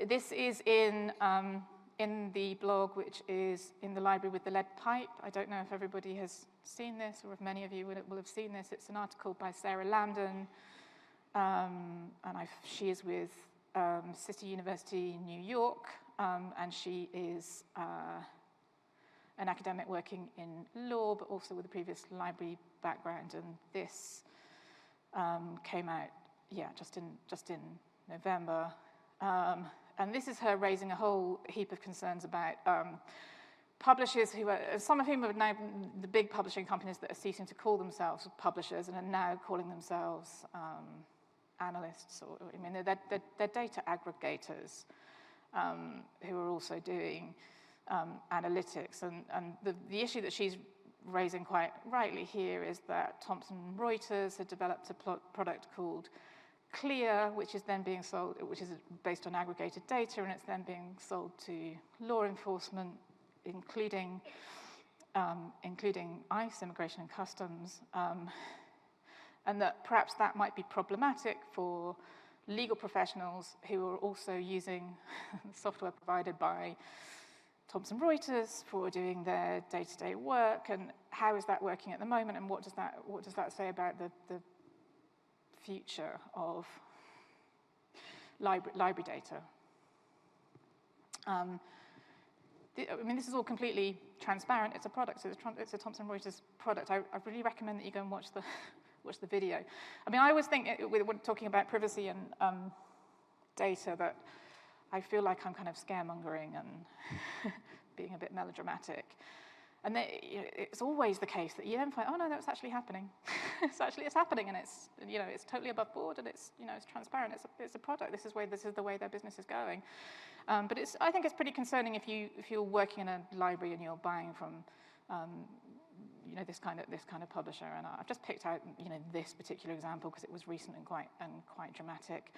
this is in the blog, which is in the library with the lead pipe. I don't know if everybody has seen this, or if many of you will have seen this. It's an article by Sarah Lambden, and she is with City University in New York, and she is an academic working in law, but also with a previous library background. And this came out, just in November. And this is her raising a whole heap of concerns about publishers who are, some of whom are now the big publishing companies that are ceasing to call themselves publishers and are now calling themselves analysts, or they're data aggregators who are also doing analytics. And the issue that she's raising quite rightly here is that Thomson Reuters had developed a product called Clear, which is then being sold, which is based on aggregated data, and it's then being sold to law enforcement, including ICE, Immigration and Customs. And that perhaps that might be problematic for legal professionals who are also using software provided by Thomson Reuters for doing their day-to-day work. And how is that working at the moment, and what does that say about the future of library data? This is all completely transparent. It's a product. It's a Thomson Reuters product. I really recommend that you go and watch the video. I always think, when talking about privacy and data, that I feel like I'm kind of scaremongering and being a bit melodramatic. And it's always the case that you then find, oh no, that's actually happening. it's happening, and it's totally above board, and it's transparent. It's a product. This is the way their business is going. But I think it's pretty concerning if you're working in a library and you're buying from this kind of publisher. And I've just picked out this particular example because it was recent and quite dramatic.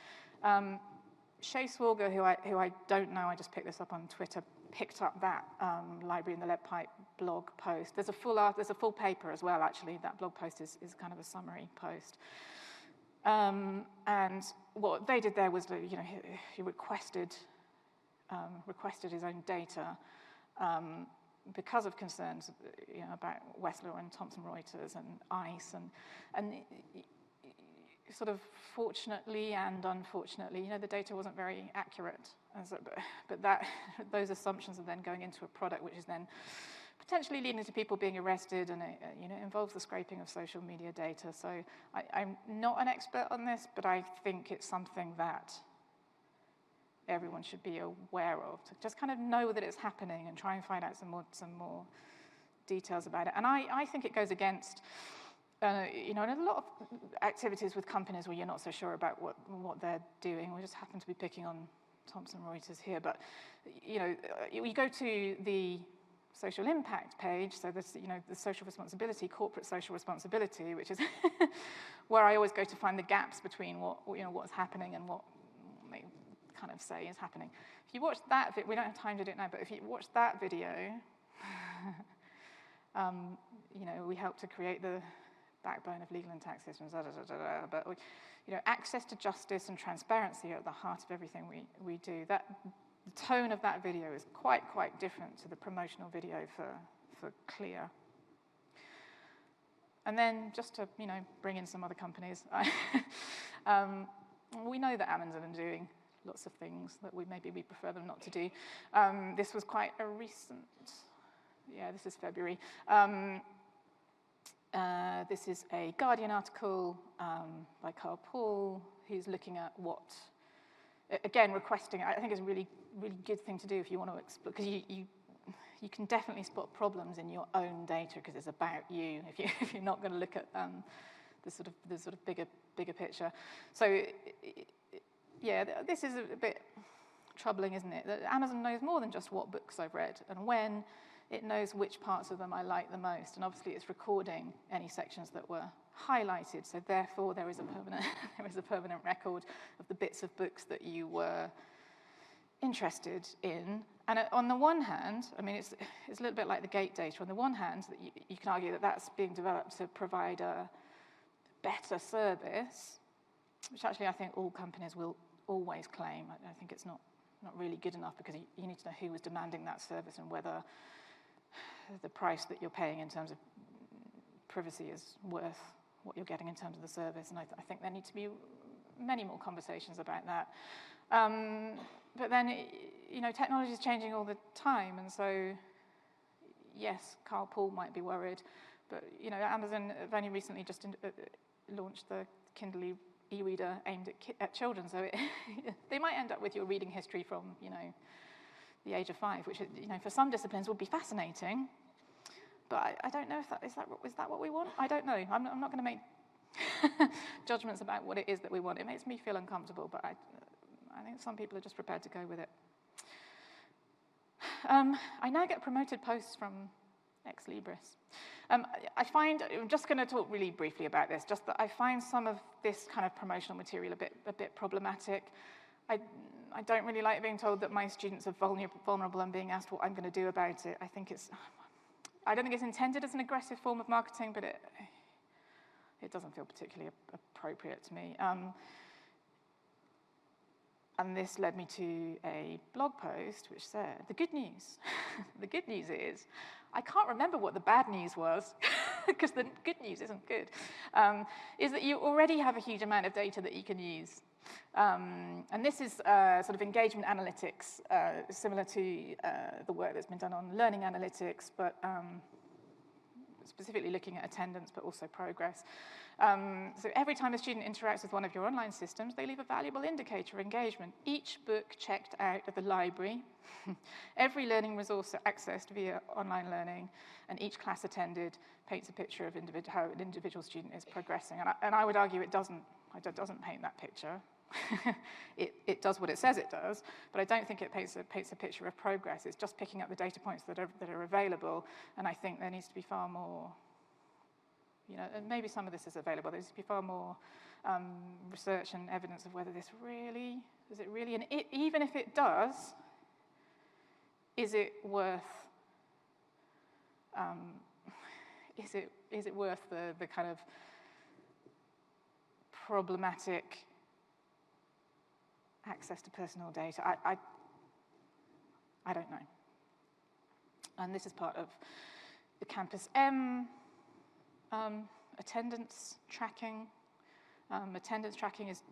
Shay Swalger, who I don't know, I just picked this up on Twitter, picked up that Library in the Lead Pipe blog post. There's a full paper as well, actually. That blog post is kind of a summary post. And what they did there was, he requested his own data because of concerns, about Westlaw and Thomson Reuters and ICE, and sort of fortunately and unfortunately, the data wasn't very accurate. But those assumptions are then going into a product which is then potentially leading to people being arrested, and it involves the scraping of social media data. So I'm not an expert on this, but I think it's something that everyone should be aware of, to just kind of know that it's happening and try and find out some more details about it. And I think it goes against you know, and a lot of activities with companies where you're not so sure about what they're doing. We just happen to be picking on Thomson Reuters here, but you know, you go to the social impact page, so this, you know, the social responsibility, corporate social responsibility, which is where I always go to find the gaps between what, you know, what's happening and what they kind of say is happening. If you watch that, we don't have time to do it now, but if you watch that video, you know, we help to create the backbone of legal and tax systems, but you know, access to justice and transparency are at the heart of everything we do. The tone of that video is quite different to the promotional video for Clear. And then just to, you know, bring in some other companies, we know that Amazon are doing lots of things that we prefer them not to do. This was quite a recent, yeah, this is February. This is a Guardian article by Carl Paul, who's looking at what, again, requesting, I think it's a really good thing to do if you want to explore, because you can definitely spot problems in your own data because it's about you, if you're not going to look at the sort of bigger picture. So, yeah, this is a bit troubling, isn't it? That Amazon knows more than just what books I've read and when. It knows which parts of them I like the most, and obviously it's recording any sections that were highlighted, so therefore there is a permanent record of the bits of books that you were interested in. And on the one hand, I mean, it's a little bit like the gate data. On the one hand, that you can argue that that's being developed to provide a better service, which actually I think all companies will always claim. I think it's not really good enough, because you need to know who was demanding that service and whether the price that you're paying in terms of privacy is worth what you're getting in terms of the service. And I think there need to be many more conversations about that. But then, you know, technology is changing all the time, and so yes, Carl Paul might be worried, but you know, Amazon have only recently just launched the Kindle e-reader aimed at children, so they might end up with your reading history from, you know, the age of 5, which, you know, for some disciplines would be fascinating, but I don't know if is that what we want? I don't know. I'm not going to make judgments about what it is that we want. It makes me feel uncomfortable, but I think some people are just prepared to go with it. I now get promoted posts from Ex Libris. I find, I'm just going to talk really briefly about this, just that I find some of this kind of promotional material a bit problematic. I don't really like being told that my students are vulnerable and being asked what I'm going to do about it. I don't think it's intended as an aggressive form of marketing, but it doesn't feel particularly appropriate to me. And this led me to a blog post which said, the good news, the good news is, I can't remember what the bad news was, because the good news isn't good, is that you already have a huge amount of data that you can use. And this is sort of engagement analytics, similar to the work that's been done on learning analytics, but specifically looking at attendance, but also progress. So every time a student interacts with one of your online systems, they leave a valuable indicator of engagement. Each book checked out of the library, every learning resource accessed via online learning, and each class attended paints a picture of how an individual student is progressing. And I would argue it doesn't paint that picture. It does what it says it does, but I don't think it paints a picture of progress. It's just picking up the data points that are available, and I think there needs to be far more, you know, and maybe some of this is available. There needs to be far more research and evidence of whether this really, does it really, and even if it does, is it worth is it worth the kind of problematic access to personal data? I don't know. And this is part of the Campus M attendance tracking. Attendance tracking is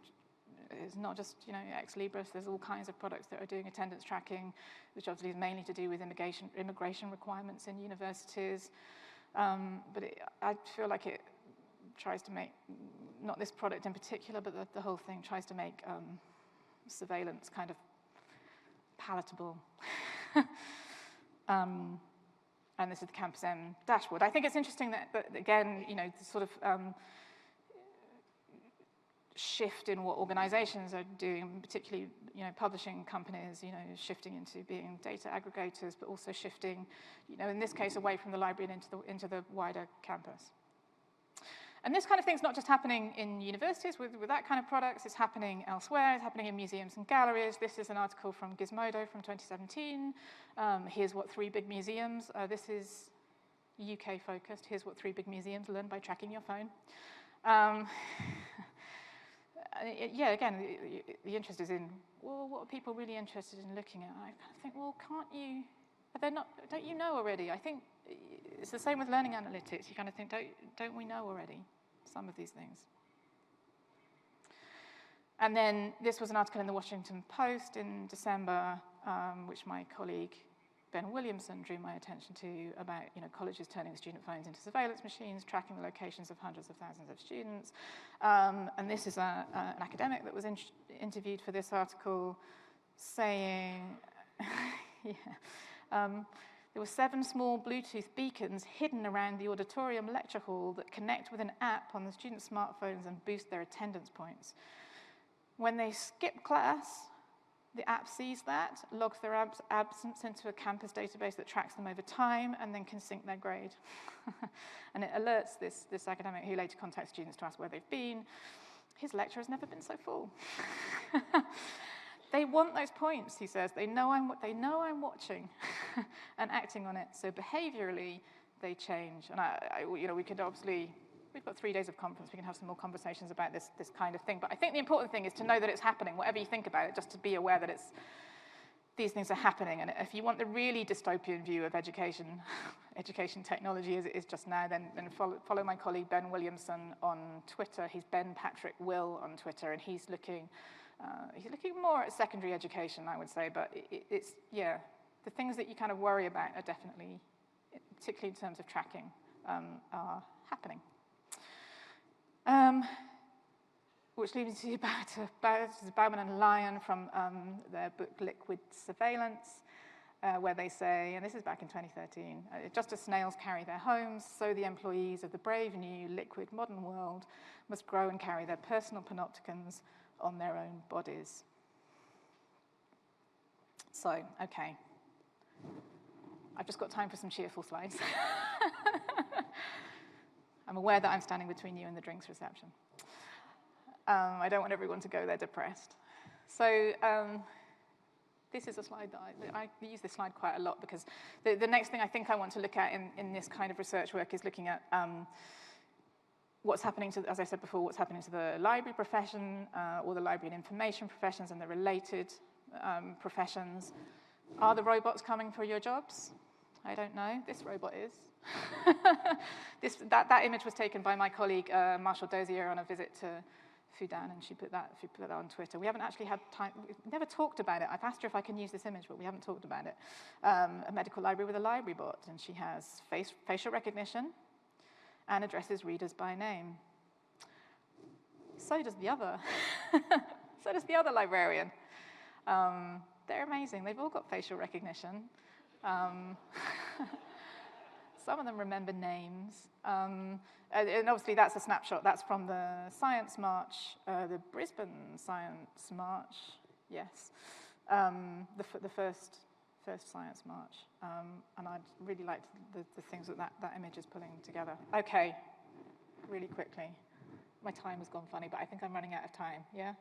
not just, you know, Ex Libris. There's all kinds of products that are doing attendance tracking, which obviously is mainly to do with immigration requirements in universities. But I feel like it tries to make, not this product in particular, but the whole thing tries to make surveillance kind of palatable. And And this is the Campus M dashboard. I think it's interesting that again, you know, the sort of shift in what organizations are doing, particularly, you know, publishing companies, you know, shifting into being data aggregators, but also shifting, you know, in this case, away from the library and into the wider campus. And this kind of thing's not just happening in universities with that kind of products, it's happening elsewhere, it's happening in museums and galleries. This is an article from Gizmodo from 2017. Here's what 3 big museums, this is UK focused, here's what 3 big museums learn by tracking your phone. Yeah, again, the interest is in, well, what are people really interested in looking at? I think, well, can't you, don't you know already? I think it's the same with learning analytics. You kind of think, don't we know already some of these things? And then this was an article in the Washington Post in December, which my colleague Ben Williamson drew my attention to, about, you know, colleges turning student phones into surveillance machines, tracking the locations of hundreds of thousands of students. And this is an academic that was interviewed for this article, saying, there were 7 small Bluetooth beacons hidden around the auditorium lecture hall that connect with an app on the students' smartphones and boost their attendance points. When they skip class, the app sees that, logs their absence into a campus database that tracks them over time, and then can sync their grade. And it alerts this academic, who later contacts students to ask where they've been. His lecture has never been so full. They want those points, he says. They know I'm watching and acting on it. So behaviorally, they change. And you know, we could obviously, we've got 3 days of conference. We can have some more conversations about this kind of thing. But I think the important thing is to know that it's happening, whatever you think about it, just to be aware that these things are happening. And if you want the really dystopian view of education technology as it is just now, then follow my colleague Ben Williamson on Twitter. He's Ben Patrick Will on Twitter, and he's looking more at secondary education, I would say. But it's, yeah, the things that you kind of worry about are definitely, particularly in terms of tracking, are happening. Which leads me to Bauman and Lyon from their book Liquid Surveillance, where they say, and this is back in 2013, just as snails carry their homes, so the employees of the brave new liquid modern world must grow and carry their personal panopticons on their own bodies. So, okay. I've just got time for some cheerful slides. I'm aware that I'm standing between you and the drinks reception. I don't want everyone to go there depressed. So this is a slide that I use this slide quite a lot, because the next thing I think I want to look at in this kind of research work is looking at what's happening to, as I said before, what's happening to the library profession, or the library and information professions and the related professions. Are the robots coming for your jobs? I don't know. This robot is. That image was taken by my colleague Marshall Dozier on a visit to Fudan, and she put that on Twitter. We haven't actually had time. We've never talked about it. I've asked her if I can use this image, but we haven't talked about it. A medical library with a library bot, and she has facial recognition and addresses readers by name. So does the other. So does the other librarian. They're amazing. They've all got facial recognition. Some of them remember names. And obviously that's a snapshot. That's from the Science March, the Brisbane Science March, yes. The first Science March. And I'd really liked the things that image is pulling together. Okay, really quickly. My time has gone funny, but I think I'm running out of time, yeah?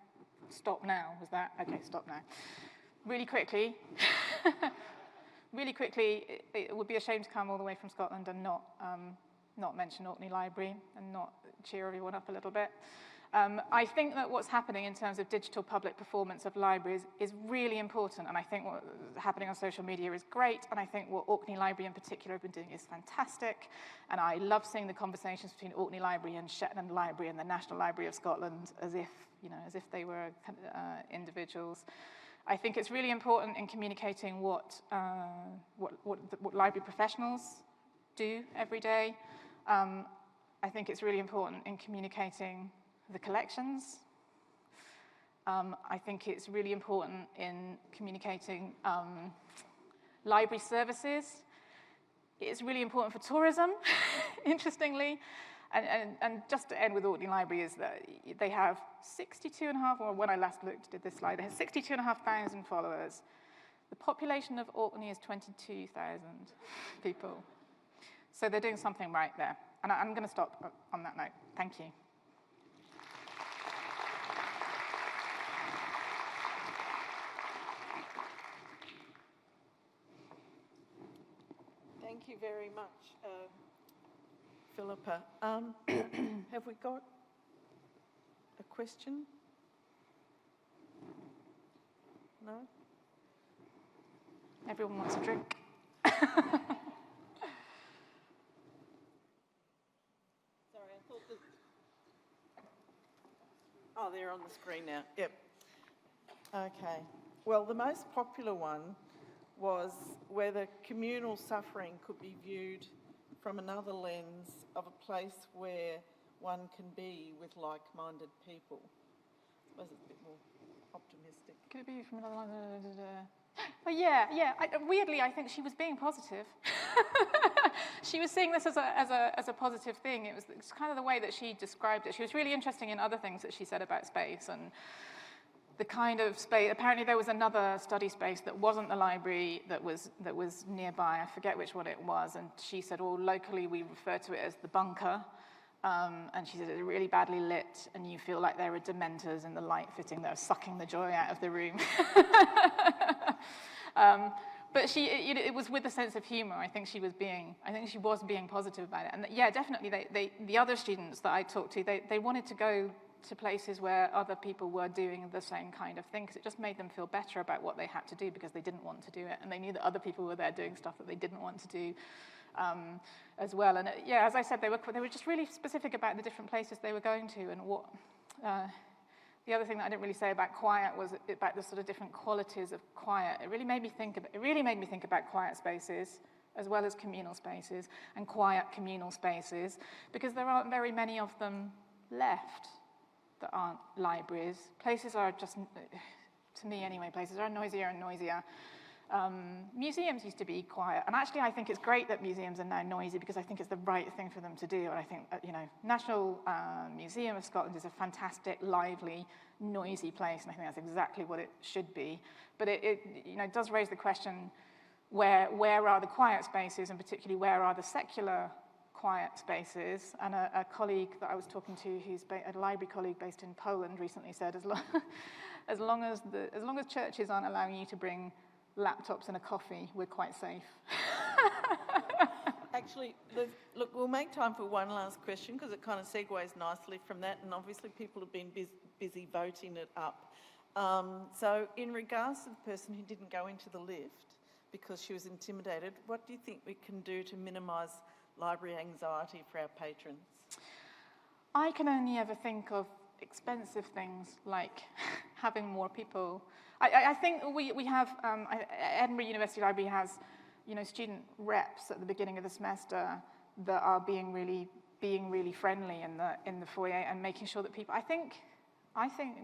Stop now, was that? Okay, stop now. Really quickly. Really quickly, it would be a shame to come all the way from Scotland and not mention Orkney Library and not cheer everyone up a little bit. I think that what's happening in terms of digital public performance of libraries is really important, and I think what's happening on social media is great, and I think what Orkney Library in particular have been doing is fantastic, and I love seeing the conversations between Orkney Library and Shetland Library and the National Library of Scotland as if they were individuals. I think it's really important in communicating what library professionals do every day. I think it's really important in communicating the collections. I think it's really important in communicating library services. it's really important for tourism, interestingly. And just to end with Orkney Library is that they have 62.5, or when I last looked at this slide, they have 62,500 followers. The population of Orkney is 22,000 people. So they're doing something right there. And I'm going to stop on that note. Thank you. Thank you very much, Philippa. Have we got a question? No? Everyone wants a drink. Sorry, I thought that... Oh, they're on the screen now. Yep. Okay. Well, the most popular one was whether communal suffering could be viewed from another lens of a place where one can be with like-minded people. I suppose it's a bit more optimistic. Could it be from another one? But yeah. Weirdly, I think she was being positive. She was seeing this as a positive thing. It's kind of the way that she described it. She was really interesting in other things that she said about space and the kind of space. Apparently, there was another study space that wasn't the library that was nearby. I forget which one it was. And she said, "Oh, locally we refer to it as the bunker." And she said it's really badly lit, and you feel like there are dementors in the light fitting that are sucking the joy out of the room. But it was with a sense of humor. I think she was being positive about it. And yeah, definitely, the other students that I talked to, they wanted to go to places where other people were doing the same kind of thing, because it just made them feel better about what they had to do because they didn't want to do it, and they knew that other people were there doing stuff that they didn't want to do. As well, and yeah, as I said, they were just really specific about the different places they were going to, and what. The other thing that I didn't really say about quiet was about the sort of different qualities of quiet. It really made me think about quiet spaces as well as communal spaces and quiet communal spaces, because there aren't very many of them left that aren't libraries. Places are just, to me anyway, places are noisier and noisier. Museums used to be quiet, and actually I think it's great that museums are now noisy, because I think it's the right thing for them to do. And I think National Museum of Scotland is a fantastic, lively, noisy place, and I think that's exactly what it should be. But it does raise the question, where are the quiet spaces, and particularly where are the secular quiet spaces? And a colleague that I was talking to, who's a library colleague based in Poland, recently said, as long as churches aren't allowing you to bring laptops and a coffee, we're quite safe. Actually, look, we'll make time for one last question, because it kind of segues nicely from that, and obviously people have been busy voting it up. So in regards to the person who didn't go into the lift because she was intimidated, what do you think we can do to minimise library anxiety for our patrons? I can only ever think of expensive things like having more people. I think we have, Edinburgh University Library has, student reps at the beginning of the semester that are being really friendly in the foyer and making sure that people, I think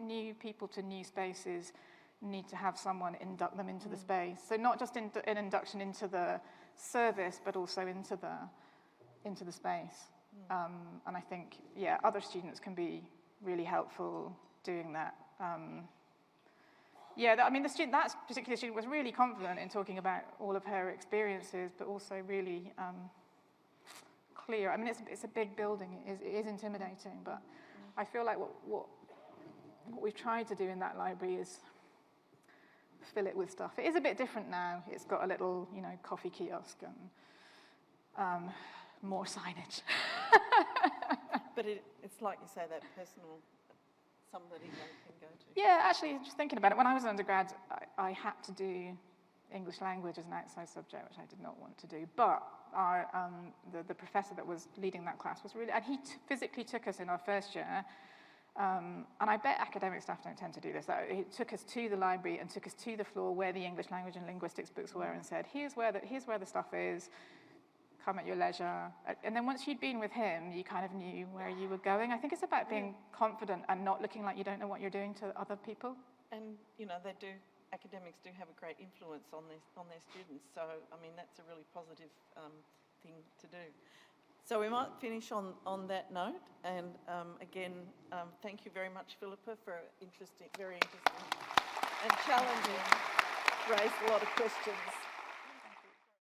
new people to new spaces need to have someone induct them into the space. So not just an induction into the service, but also into the space. And I think, other students can be really helpful doing that. That particular student was really confident in talking about all of her experiences, but also really clear. I mean, it's a big building. It is intimidating, but I feel like what we've tried to do in that library is fill it with stuff. It is a bit different now. It's got a little, coffee kiosk and more signage. But it's like you say, that personal, somebody they can go to. Yeah, actually, just thinking about it, when I was an undergrad, I had to do English language as an outside subject, which I did not want to do. But the professor that was leading that class was really, and he physically took us in our first year. And I bet academic staff don't tend to do this. He took us to the library and took us to the floor where the English language and linguistics books were, and said, here's where the stuff is. Come at your leisure. And then once you'd been with him, you kind of knew where you were going. I think it's about being confident and not looking like you don't know what you're doing to other people. And, academics do have a great influence on their students. So, I mean, that's a really positive thing to do. So we might finish on that note, and again, thank you very much, Philippa, for very interesting and challenging, raised a lot of questions.